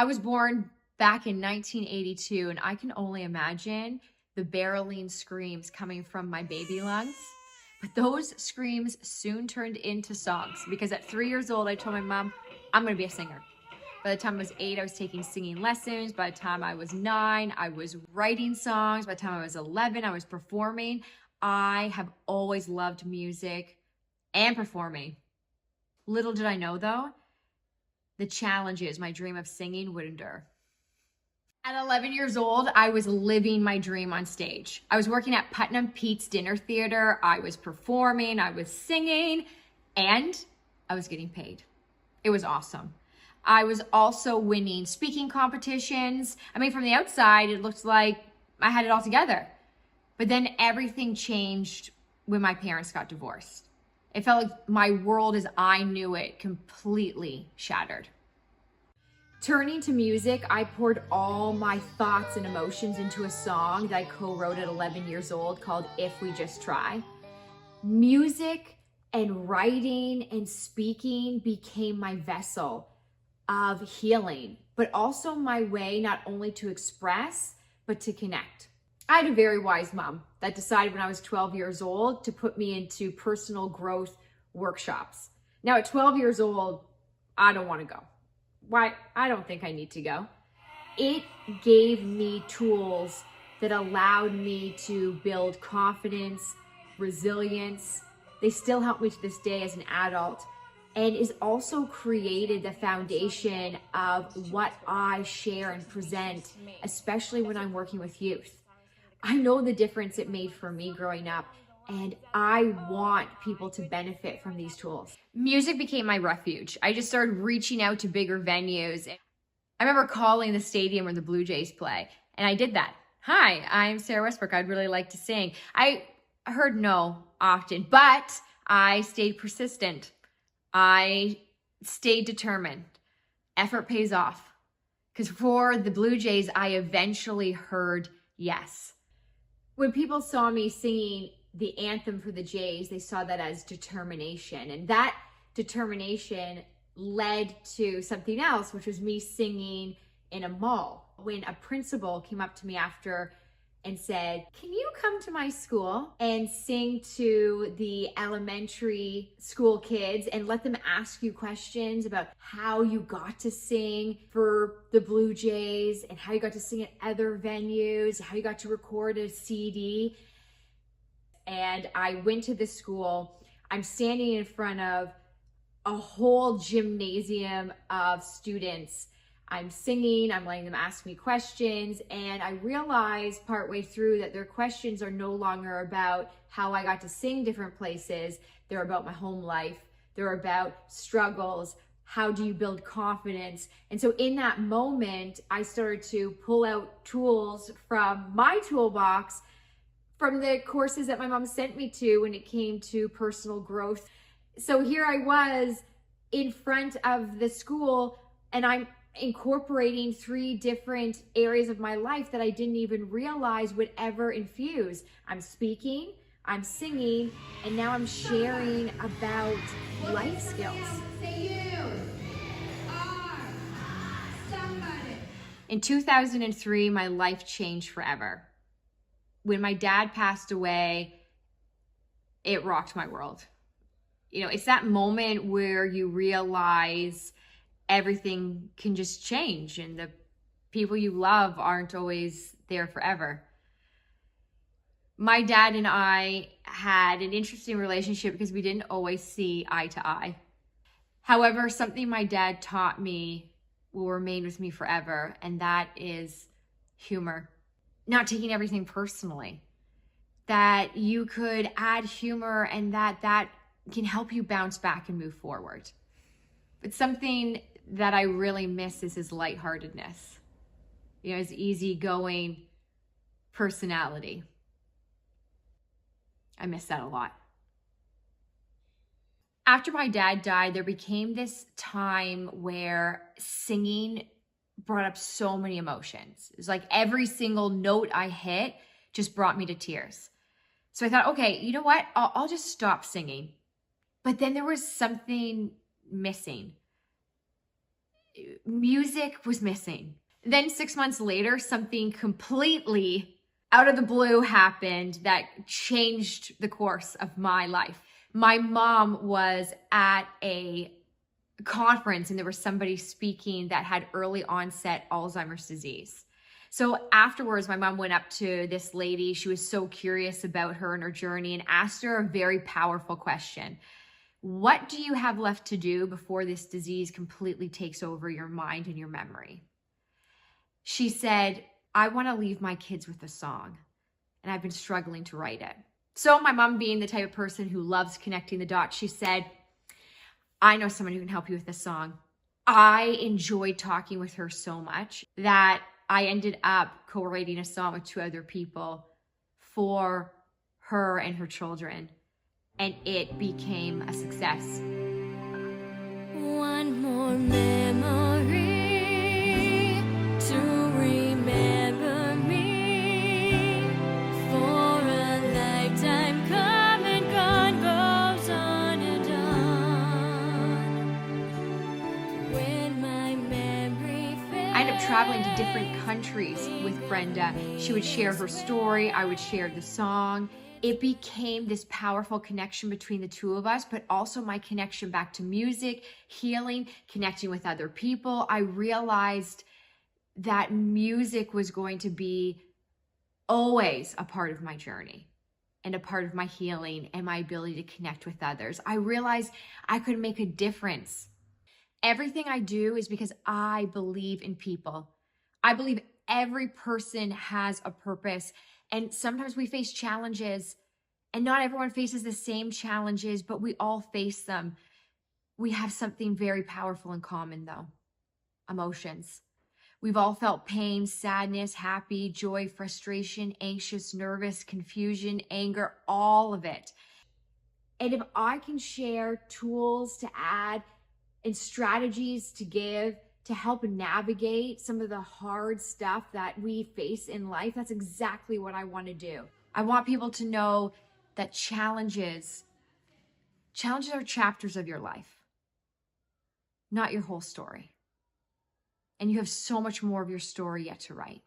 I was born back in 1982, and I can only imagine the barreling screams coming from my baby lungs. But those screams soon turned into songs because at 3 years old, I told my mom, I'm gonna be a singer. By the time I was 8, I was taking singing lessons. By the time I was 9, I was writing songs. By the time I was 11, I was performing. I have always loved music and performing. Little did I know, though, the challenges my dream of singing would endure. At 11 years old, I was living my dream on stage. I was working at Putnam Pete's Dinner Theater. I was performing, I was singing, and I was getting paid. It was awesome. I was also winning speaking competitions. I mean, from the outside, it looked like I had it all together. But then everything changed when my parents got divorced. It felt like my world as I knew it completely shattered. Turning to music, I poured all my thoughts and emotions into a song that I co-wrote at 11 years old called If We Just Try. Music and writing and speaking became my vessel of healing, but also my way not only to express, but to connect. I had a very wise mom that decided when I was 12 years old to put me into personal growth workshops. Now at 12 years old, I don't want to go. Why? I don't think I need to go. It gave me tools that allowed me to build confidence, resilience. They still help me to this day as an adult, and is also created the foundation of what I share and present, especially when I'm working with youth. I know the difference it made for me growing up, and I want people to benefit from these tools. Music became my refuge. I just started reaching out to bigger venues. I remember calling the stadium where the Blue Jays play, and I did that. Hi, I'm Sarah Westbrook. I'd really like to sing. I heard no often, but I stayed persistent. I stayed determined. Effort pays off. Because for the Blue Jays, I eventually heard yes. When people saw me singing the anthem for the Jays, they saw that as determination. And that determination led to something else, which was me singing in a mall. When a principal came up to me after and said, can you come to my school and sing to the elementary school kids and let them ask you questions about how you got to sing for the Blue Jays and how you got to sing at other venues, how you got to record a CD. And I went to this school. I'm standing in front of a whole gymnasium of students. I'm singing, I'm letting them ask me questions, and I realized partway through that their questions are no longer about how I got to sing different places. They're about my home life. They're about struggles. How do you build confidence? And so in that moment, I started to pull out tools from my toolbox from the courses that my mom sent me to when it came to personal growth. So here I was in front of the school, and I'm incorporating 3 different areas of my life that I didn't even realize would ever infuse. I'm speaking, I'm singing, and now I'm sharing about life skills. In 2003, my life changed forever. When my dad passed away, it rocked my world. You know, it's that moment where you realize everything can just change and the people you love aren't always there forever. My dad and I had an interesting relationship because we didn't always see eye to eye. However, something my dad taught me will remain with me forever, and that is humor. Not taking everything personally. That you could add humor and that can help you bounce back and move forward. But something that I really miss is his lightheartedness, you know, his easygoing personality. I miss that a lot. After my dad died, there became this time where singing brought up so many emotions. It's like every single note I hit just brought me to tears. So I thought, okay, you know what? I'll just stop singing. But then there was something missing. music was missing. Then 6 months later, something completely out of the blue happened that changed the course of my life. My mom was at a conference and there was somebody speaking that had early onset Alzheimer's disease. So afterwards, my mom went up to this lady. She was so curious about her and her journey and asked her a very powerful question. What do you have left to do before this disease completely takes over your mind and your memory? She said, I want to leave my kids with a song, and I've been struggling to write it. So my mom, being the type of person who loves connecting the dots, she said, I know someone who can help you with this song. I enjoyed talking with her so much that I ended up co-writing a song with 2 other people for her and her children, and it became a success. One more memory to remember me, for a lifetime come and gone goes on and on. When my memory fades, I ended up traveling to different countries with Brenda. She would share her story, I would share the song. It became this powerful connection between the 2 of us, but also my connection back to music, healing, connecting with other people. I realized that music was going to be always a part of my journey and a part of my healing and my ability to connect with others. I realized I could make a difference. Everything I do is because I believe in people. I believe every person has a purpose. And sometimes we face challenges, and not everyone faces the same challenges, but we all face them. We have something very powerful in common, though: emotions. We've all felt pain, sadness, happy, joy, frustration, anxious, nervous, confusion, anger, all of it. And if I can share tools to add and strategies to give to help navigate some of the hard stuff that we face in life, that's exactly what I want to do. I want people to know that challenges are chapters of your life, not your whole story. And you have so much more of your story yet to write.